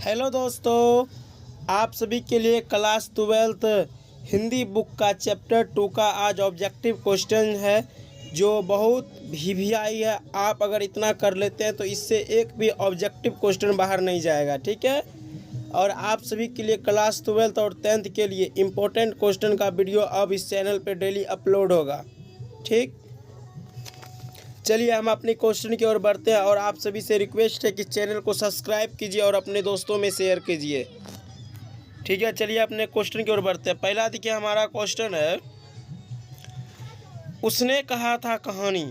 Hello दोस्तों, आप सभी के लिए क्लास 12th हिंदी बुक का चैप्टर 2 का आज ऑब्जेक्टिव क्वेश्चन है जो बहुत वीवीआई है। आप अगर इतना कर लेते हैं तो इससे एक भी ऑब्जेक्टिव क्वेश्चन बाहर नहीं जाएगा, ठीक है। और आप सभी के लिए क्लास 12th और 10th के लिए इम्पोर्टेंट क्वेश्चन का वीडियो अब इस चैनल पे डेली अपलोड होगा, ठीक। चलिए हम अपने क्वेश्चन की ओर बढ़ते हैं और आप सभी से रिक्वेस्ट है कि चैनल को सब्सक्राइब कीजिए और अपने दोस्तों में शेयर कीजिए, ठीक है। चलिए अपने क्वेश्चन की ओर बढ़ते हैं। पहला देखिए, हमारा क्वेश्चन है, उसने कहा था कहानी।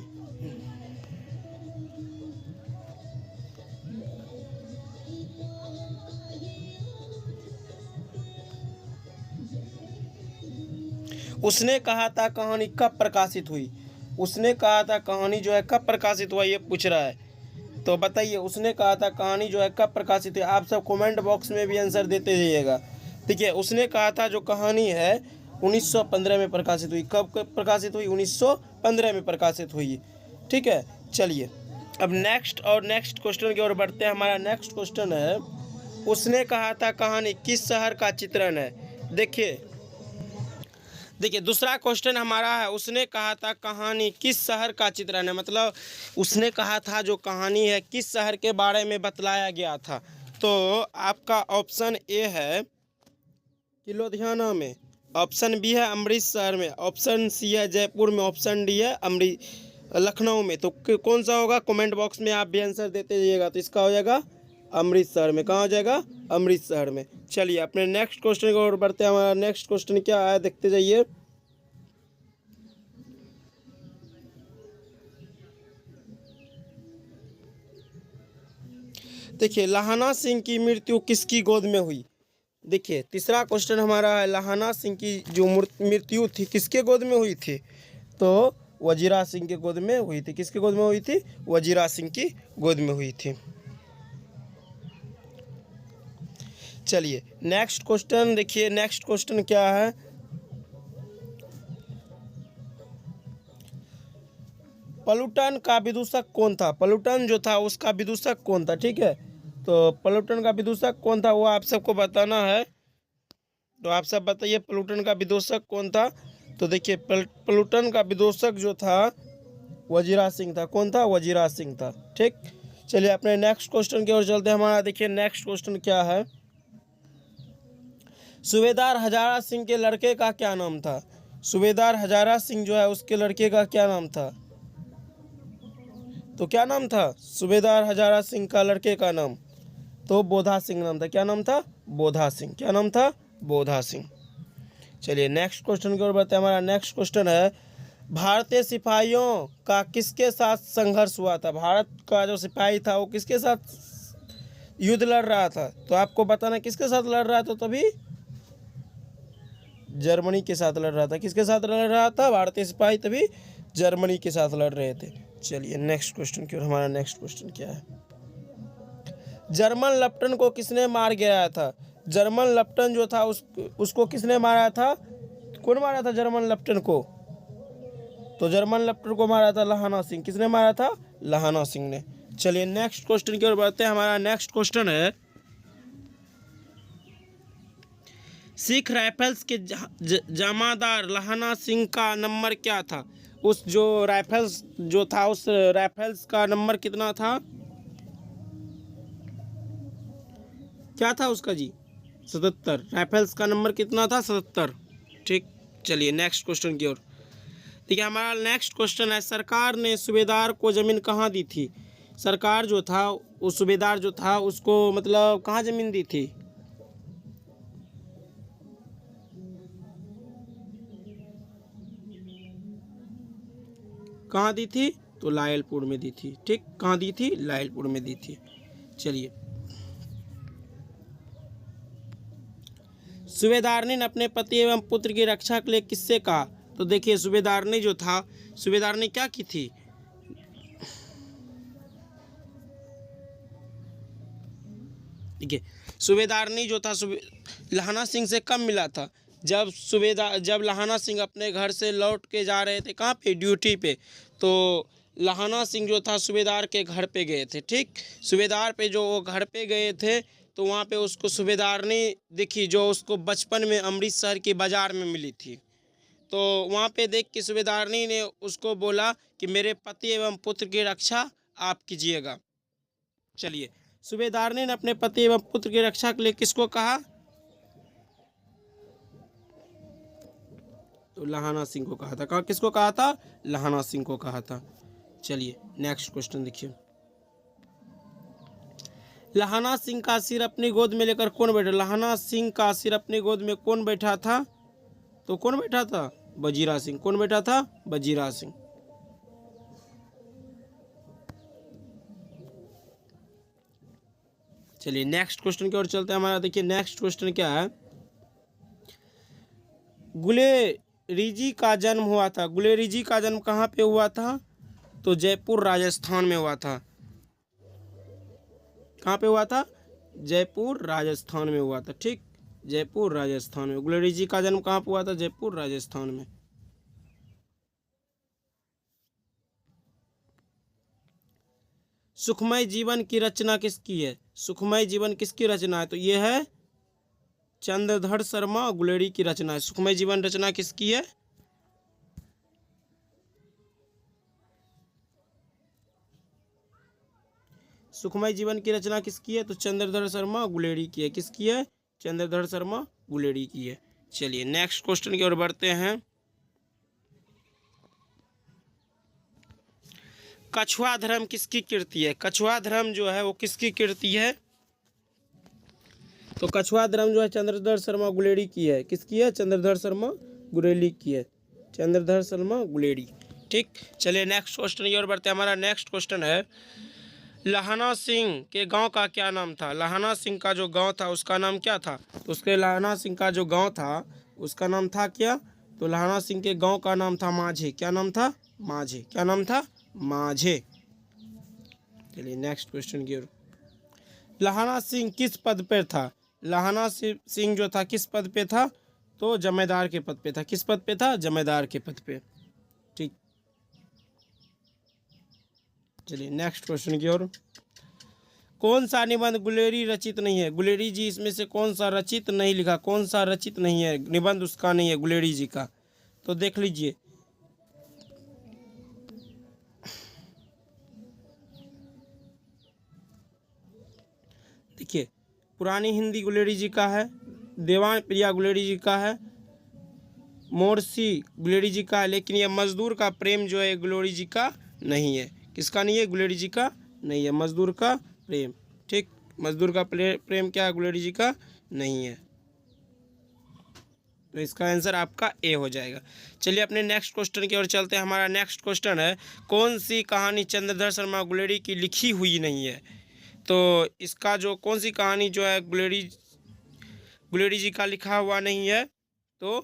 उसने कहा था कहानी कब प्रकाशित हुई। उसने कहा था कहानी जो है कब प्रकाशित हुआ, ये पूछ रहा है। तो बताइए, उसने कहा था कहानी जो है कब प्रकाशित हुई। आप सब कमेंट बॉक्स में भी आंसर देते जाइएगा। देखिए, उसने कहा था जो कहानी है 1915 में प्रकाशित हुई। कब प्रकाशित हुई? 1915 में प्रकाशित हुई, ठीक है। चलिए अब नेक्स्ट क्वेश्चन की ओर बढ़ते हैं। हमारा नेक्स्ट क्वेश्चन है, उसने कहा था कहानी किस शहर का चित्रण है। देखिए दूसरा क्वेश्चन हमारा है, उसने कहा था कहानी किस शहर का चित्रण है। मतलब उसने कहा था जो कहानी है किस शहर के बारे में बतलाया गया था। तो आपका ऑप्शन ए है कि लुधियाना में, ऑप्शन बी है अमृतसर में, ऑप्शन सी है जयपुर में, ऑप्शन डी है लखनऊ में। तो कौन सा होगा? कमेंट बॉक्स में आप भी आंसर देते जाइएगा। तो इसका हो जाएगा अमृतसर में। कहाँ हो जाएगा? अमृतसर में। चलिए अपने नेक्स्ट क्वेश्चन की ओर बढ़ते हैं। हमारा नेक्स्ट क्वेश्चन क्या है, देखते जाइए। देखिए, लाहना सिंह की मृत्यु किसकी गोद में हुई। देखिए तीसरा क्वेश्चन हमारा है, लाहना सिंह की जो मृत्यु थी किसके गोद में हुई थी। तो वजीरा सिंह के गोद में हुई थी। किसके गोद में हुई थी? वजीरा सिंह की गोद में हुई थी। चलिए नेक्स्ट क्वेश्चन देखिए, नेक्स्ट क्वेश्चन क्या है, प्लूटन का विदूषक कौन था। प्लूटन जो था उसका विदूषक कौन था, ठीक है। तो प्लूटन का विदूषक कौन था वो आप सबको बताना है। तो आप सब बताइए प्लूटन का विदूषक कौन था। तो देखिए प्लूटन का विदूषक जो था वजीरा सिंह था। कौन था? वजीरा सिंह था, ठीक। चलिए अपने नेक्स्ट क्वेश्चन की ओर चलते हैं। हमारा देखिए नेक्स्ट क्वेश्चन क्या है, सूबेदार हजारा सिंह के लड़के का क्या नाम था। सूबेदार हजारा सिंह जो है उसके लड़के का क्या नाम था। तो क्या नाम था सूबेदार हजारा सिंह का लड़के का नाम? तो बोधा सिंह नाम था। क्या नाम था? बोधा सिंह। क्या नाम था? बोधा सिंह। चलिए नेक्स्ट क्वेश्चन की ओर बढ़ते हैं। हमारा नेक्स्ट क्वेश्चन है, भारतीय सिपाहियों का किसके साथ संघर्ष हुआ था। भारत का जो सिपाही था वो किसके साथ युद्ध लड़ रहा था। तो आपको बताना किसके साथ लड़ रहा था। तभी जर्मनी के साथ लड़ रहा था। किसके साथ लड़ रहा था? भारतीय सिपाही तभी जर्मनी के साथ लड़ रहे थे। चलिए नेक्स्ट क्वेश्चन की ओर। हमारा नेक्स्ट क्वेश्चन क्या है, जर्मन लेफ्टिनेंट को किसने मार गिराया था। जर्मन लेफ्टिनेंट जो था उसको किसने मारा था। कौन मारा था जर्मन लेफ्टिनेंट को? तो जर्मन लेफ्टिनेंट को मारा था लाहना सिंह। किसने मारा था? लाहना सिंह ने। चलिए नेक्स्ट क्वेश्चन की ओर बढ़ते हैं। हमारा नेक्स्ट क्वेश्चन है, सिख राइफल्स के जमादार लाहना सिंह का नंबर क्या था। उस जो राइफल्स जो था उस राइफल्स का नंबर कितना था? क्या था उसका जी? 77। राइफल्स का नंबर कितना था? 77, ठीक। चलिए नेक्स्ट क्वेश्चन की ओर। देखिए हमारा नेक्स्ट क्वेश्चन है, सरकार ने सूबेदार को ज़मीन कहाँ दी थी। सरकार जो था उस सूबेदार जो था उसको मतलब कहाँ ज़मीन दी थी। कहाँ दी थी? तो लायलपुर में दी थी, ठीक। कहाँ दी थी? लायलपुर में दी थी। चलिए, सूबेदारनी ने अपने पति एवं पुत्र की रक्षा के लिए किससे कहा। तो देखिए सूबेदारनी जो था, सूबेदारनी क्या की थी। देखिए सूबेदारनी जो था लाहना सिंह से कब मिला था। जब लाहना सिंह अपने घर से लौट के जा रहे थे, कहाँ पे? ड्यूटी पे। तो लहाना सिंह जो था सूबेदार के घर पे गए थे। ठीक, सूबेदार पे जो वो घर पे गए थे तो वहाँ पे उसको सूबेदारनी दिखी जो उसको बचपन में अमृतसर की बाज़ार में मिली थी। तो वहाँ पे देख के सूबेदारनी ने उसको बोला कि मेरे पति एवं पुत्र की रक्षा आप कीजिएगा। चलिए, सूबेदारनी ने अपने पति एवं पुत्र की रक्षा के लिए किसको कहा? तो लहाना सिंह को कहा था। किसको कहा था? लहाना सिंह को कहा था। चलिए नेक्स्ट क्वेश्चन देखिए। लहाना सिंह का सिर अपनी गोद में लेकर कौन बैठा? लहाना सिंह का सिर अपनी गोद में कौन बैठा था? तो कौन बैठा था? वजीरा सिंह। कौन बैठा था? वजीरा सिंह। चलिए नेक्स्ट क्वेश्चन की ओर चलते हैं। हमारा देखिए नेक्स्ट क्वेश्चन क्या है। गुलेरीजी का जन्म हुआ था। गुलेरीजी का जन्म कहाँ पे हुआ था? तो जयपुर राजस्थान में हुआ था। कहाँ पे हुआ था? जयपुर राजस्थान में हुआ था। ठीक, जयपुर राजस्थान में। गुलेरीजी का जन्म कहाँ पे हुआ था? जयपुर राजस्थान में। सुखमय जीवन की रचना किसकी है? सुखमय जीवन किसकी रचना है? तो ये है चंद्रधर शर्मा गुलेरी की रचना है। सुखमय जीवन रचना किसकी है? सुखमय जीवन की रचना किसकी है? तो चंद्रधर शर्मा गुलेरी की है। किसकी है? चंद्रधर शर्मा गुलेरी की है। चलिए नेक्स्ट क्वेश्चन की ओर बढ़ते हैं। कछुआ धर्म किसकी कृति है? कछुआ धर्म जो है वो किसकी कृति है? तो कछुआ धर्म जो है चंद्रधर शर्मा गुलेरी की है। किसकी है? चंद्रधर शर्मा गुलेरी की है। चंद्रधर शर्मा गुलेरी। ठीक, चलिए नेक्स्ट क्वेश्चन की ओर बढ़ते हैं। हमारा नेक्स्ट क्वेश्चन है लहाना सिंह के गांव का क्या नाम था? लहाना सिंह का जो गांव था उसका नाम क्या था? तो उसके लहाना सिंह का जो गांव था उसका नाम था क्या? तो लहाना सिंह के गांव का नाम था माझे। क्या नाम था? माझे। क्या नाम था? माझे। चलिए नेक्स्ट क्वेश्चन की ओर। लहाना सिंह किस पद पर था? लहाना सिंह जो था किस पद पे था? तो जमींदार के पद पे था। किस पद पे था? जमींदार के पद पे। ठीक, चलिए नेक्स्ट क्वेश्चन की ओर। कौन सा निबंध गुलेरी रचित नहीं है? गुलेरी जी इसमें से कौन सा रचित नहीं लिखा? कौन सा रचित नहीं है? निबंध उसका नहीं है गुलेरी जी का। तो देख लीजिए। देखिए, पुरानी हिंदी गुलेरी जी का है, देवान प्रिया गुलेरी जी का है, मोरसी गुलेरी जी का है, लेकिन ये मजदूर का प्रेम जो है गुलेरी जी का नहीं है। किसका नहीं है? गुलेरी जी का नहीं है, मजदूर का प्रेम। ठीक, मजदूर का प्रेम क्या है? गुलेरी जी का नहीं है। तो इसका आंसर आपका ए हो जाएगा। चलिए अपने नेक्स्ट क्वेश्चन की ओर चलते हैं। हमारा नेक्स्ट क्वेश्चन है कौन सी कहानी चंद्रधर शर्मा गुलेरी की लिखी हुई नहीं है? तो इसका जो कौन सी कहानी जो है गुलेरी जी का लिखा हुआ नहीं है? तो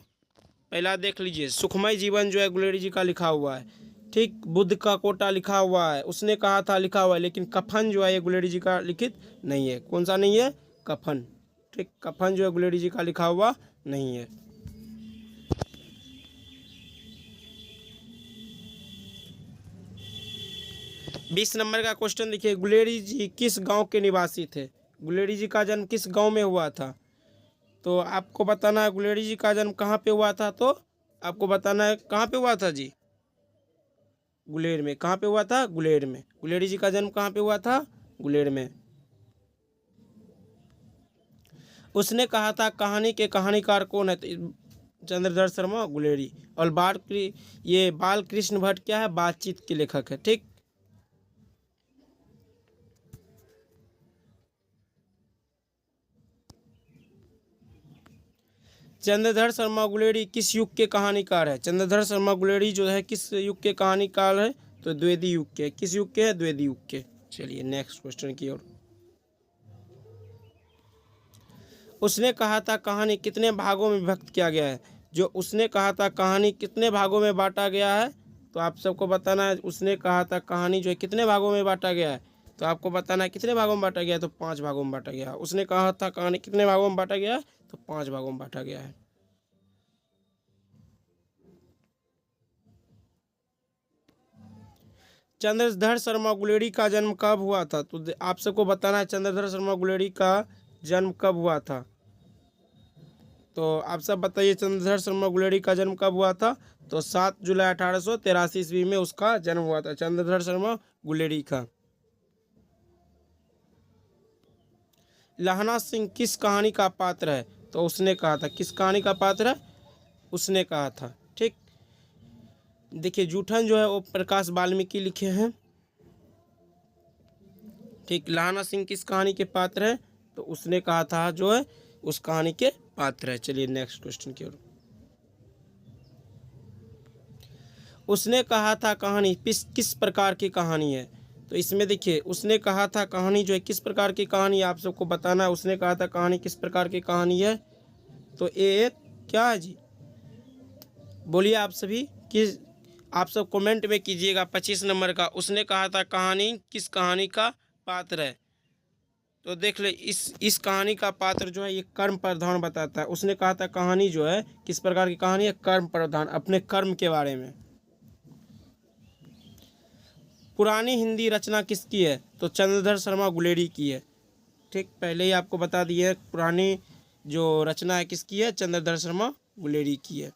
पहला देख लीजिए, सुखमय जीवन जो है गुलेरी जी का लिखा हुआ है। ठीक, बुद्ध का कोटा लिखा हुआ है, उसने कहा था लिखा हुआ है, लेकिन कफन जो है ये गुलेरी जी का लिखित नहीं है। कौन सा नहीं है? कफन। ठीक, कफन जो है गुलेरी जी का लिखा हुआ नहीं है। बीस नंबर का क्वेश्चन देखिए। गुलेरी जी किस गांव के निवासी थे? गुलेरी जी का जन्म किस गांव में हुआ था? तो आपको बताना है गुलेरी जी का जन्म कहाँ पे हुआ था। तो आपको बताना है कहाँ पे हुआ था जी? गुलेर में। कहाँ पे हुआ था? गुलेर में। गुलेरी जी का जन्म कहाँ पे हुआ था? गुलेर में। उसने कहा था कहानी के कहानीकार कौन है? तो चंद्रधर शर्मा गुलेरी। और ये बाल कृष्ण भट्ट क्या है? बातचीत के लेखक है। ठीक, चंद्रधर शर्मा गुलेरी किस युग के कहानीकार है? चंद्रधर शर्मा गुलेरी जो है किस युग के कहानीकार है? तो द्विवेदी युग के। किस युग के है? द्विवेदी युग के। चलिए नेक्स्ट क्वेश्चन की ओर। उसने कहा था कहानी कितने भागों में विभक्त किया गया है? जो उसने कहा था कहानी कितने भागों में बांटा गया है? तो आप सबको बताना है उसने कहा था कहानी जो है कितने भागों में बांटा गया है? तो आपको बताना है कितने भागों में बांटा गया है? तो 5 भागों में बांटा गया है। उसने कहा था कहानी कितने भागों में बांटा गया है? तो 5 भागों में बांटा गया है। चंद्रधर शर्मा गुलेरी का जन्म कब हुआ था? तो आप सबको बताना है चंद्रधर शर्मा गुलेरी का जन्म कब हुआ था। तो आप सब बताइए चंद्रधर शर्मा गुलेरी का जन्म कब हुआ था? तो 7 जुलाई 1883 ईस्वी में उसका जन्म हुआ था, चंद्रधर शर्मा गुलेरी का। लहना सिंह किस कहानी का पात्र है? तो उसने कहा था, किस कहानी का पात्र है? उसने कहा था। ठीक, देखिए जूठन जो है वो प्रकाश वाल्मीकि लिखे हैं। ठीक, लहना सिंह किस कहानी के पात्र है? तो उसने कहा था जो है उस कहानी के पात्र है। चलिए नेक्स्ट क्वेश्चन की ओर। उसने कहा था कहानी किस प्रकार की कहानी है? तो इसमें देखिए उसने कहा था कहानी जो है किस प्रकार की कहानी, आप सबको बताना है। उसने कहा था कहानी किस प्रकार की कहानी है? तो एक क्या है जी, बोलिए आप सभी कि आप सब कमेंट में कीजिएगा 25 नंबर का। उसने कहा था कहानी किस कहानी का पात्र है? तो देख ले इस कहानी का पात्र जो है ये कर्म प्रधान बताता है। उसने कहा था कहानी जो है किस प्रकार की कहानी है? कर्म प्रधान, अपने कर्म के बारे में। पुरानी हिंदी रचना किसकी है? तो चंद्रधर शर्मा गुलेरी की है। ठीक, पहले ही आपको बता दिए पुरानी जो रचना है किसकी है? चंद्रधर शर्मा गुलेरी की है।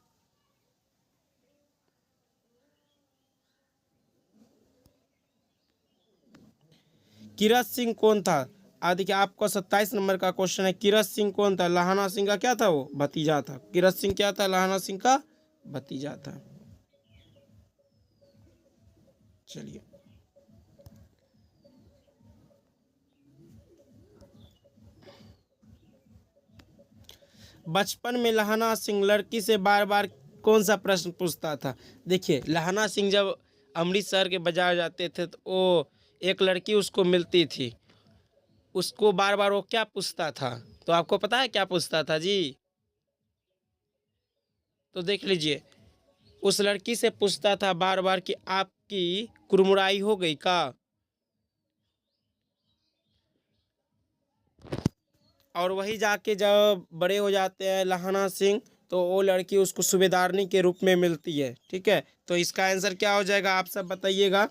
कीरत सिंह कौन था? देखिए आपको 27 नंबर का क्वेश्चन है। कीरत सिंह कौन था? लहाना सिंह का क्या था? वो भतीजा था। कीरत सिंह क्या था? लहाना सिंह का भतीजा था। चलिए, बचपन में लहाना सिंह लड़की से बार बार कौन सा प्रश्न पूछता था? देखिए लहाना सिंह जब अमृतसर के बाजार जाते थे तो वो एक लड़की उसको मिलती थी, उसको बार बार वो क्या पूछता था? तो आपको पता है क्या पूछता था जी? तो देख लीजिए, उस लड़की से पूछता था बार बार कि आपकी कुरमुराई हो गई का? और वही जाके जब बड़े हो जाते हैं लहाना सिंह तो वो लड़की उसको सूबेदारनी के रूप में मिलती है। ठीक है, तो इसका आंसर क्या हो जाएगा आप सब बताइएगा।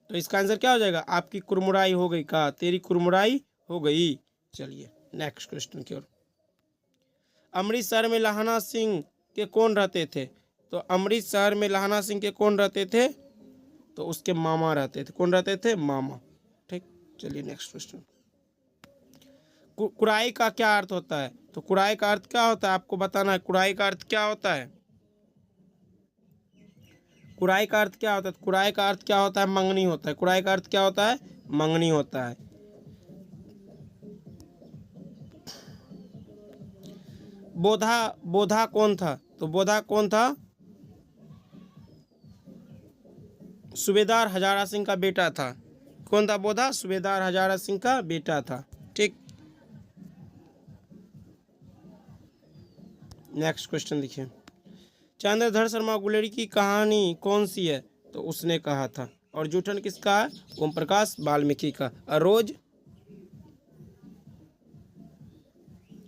तो इसका आंसर क्या हो जाएगा? आपकी कुरमुराई हो गई का? तेरी कुरमुराई हो गई। चलिए नेक्स्ट क्वेश्चन की ओर। अमृतसर में लहाना सिंह के कौन रहते थे? तो अमृतसर में लहाना सिंह के कौन रहते थे? तो उसके मामा रहते थे। कौन रहते थे? मामा। ठीक, चलिए नेक्स्ट क्वेश्चन। कुराई का क्या अर्थ होता है? तो कुराई का अर्थ क्या होता है आपको बताना है। कुराई का अर्थ क्या होता है? कुराई का अर्थ क्या होता है? कुराई का अर्थ क्या होता है? मंगनी होता है। कुराई का अर्थ क्या होता है? मंगनी होता है। बोधा बोधा कौन था? तो बोधा कौन था? सूबेदार हजारा सिंह का बेटा था। कौन था बोधा? सूबेदार हजारा सिंह का बेटा था। ठीक, नेक्स्ट क्वेश्चन देखिए। चंद्रधर शर्मा गुलेरी की कहानी कौन सी है? तो उसने कहा था। और जूठन किसका है? ओम प्रकाश वाल्मीकि का। रोज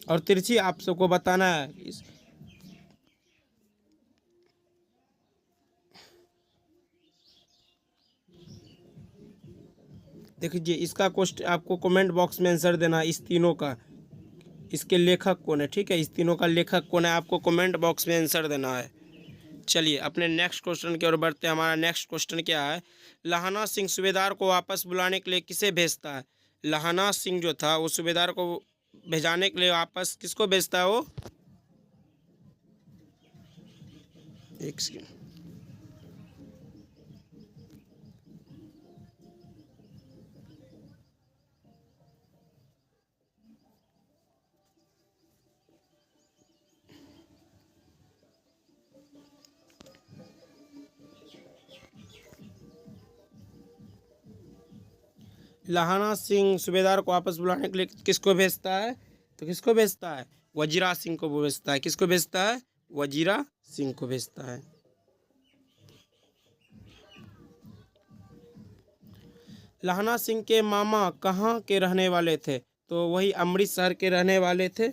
और तिरछी आप सबको बताना है। देखिए इसका क्वेश्चन आपको कमेंट बॉक्स में आंसर देना है, इस तीनों का। इसके लेखक कौन है? ठीक है, इस तीनों का लेखक कौन है आपको कमेंट बॉक्स में आंसर देना है। चलिए अपने नेक्स्ट क्वेश्चन की ओर बढ़ते हैं। हमारा नेक्स्ट क्वेश्चन क्या है? लहाना सिंह सूबेदार को वापस बुलाने के लिए किसे भेजता है? लहाना सिंह जो था वो सूबेदार को भेजाने के लिए वापस किसको भेजता है? वो एक सेकंड। लहाना सिंह सूबेदार को वापस बुलाने के लिए किसको भेजता है? तो किसको भेजता है? वजीरा सिंह को भेजता है। किसको भेजता है? वजीरा सिंह को भेजता है। लहाना सिंह के मामा कहाँ के रहने वाले थे? तो वही अमृतसर के रहने वाले थे।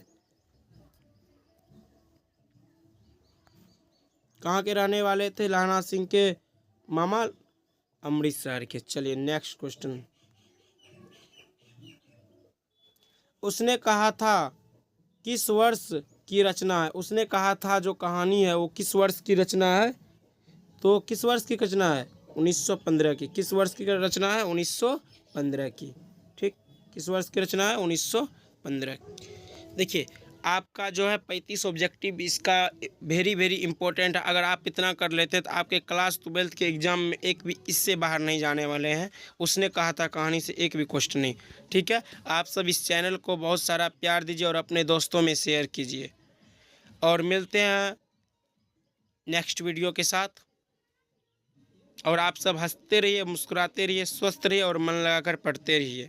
कहाँ के रहने वाले थे लाना सिंह के मामा? अमृतसर के। चलिए नेक्स्ट क्वेश्चन। उसने कहा था किस वर्ष की रचना है? उसने कहा था जो कहानी है वो किस वर्ष की रचना है? तो किस वर्ष की रचना है? 1915 की। किस वर्ष की रचना है? 1915 की। ठीक, किस वर्ष की रचना है? 1915। देखिए आपका जो है 35 ऑब्जेक्टिव इसका वेरी वेरी इंपॉर्टेंट है। अगर आप इतना कर लेते तो आपके क्लास 12 के एग्जाम में एक भी इससे बाहर नहीं जाने वाले हैं। उसने कहा था कहानी से एक भी क्वेश्चन नहीं। ठीक है, आप सब इस चैनल को बहुत सारा प्यार दीजिए और अपने दोस्तों में शेयर कीजिए, और मिलते हैं नेक्स्ट वीडियो के साथ। और आप सब हंसते रहिए, मुस्कुराते रहिए, स्वस्थ रहिए और मन लगाकर पढ़ते रहिए।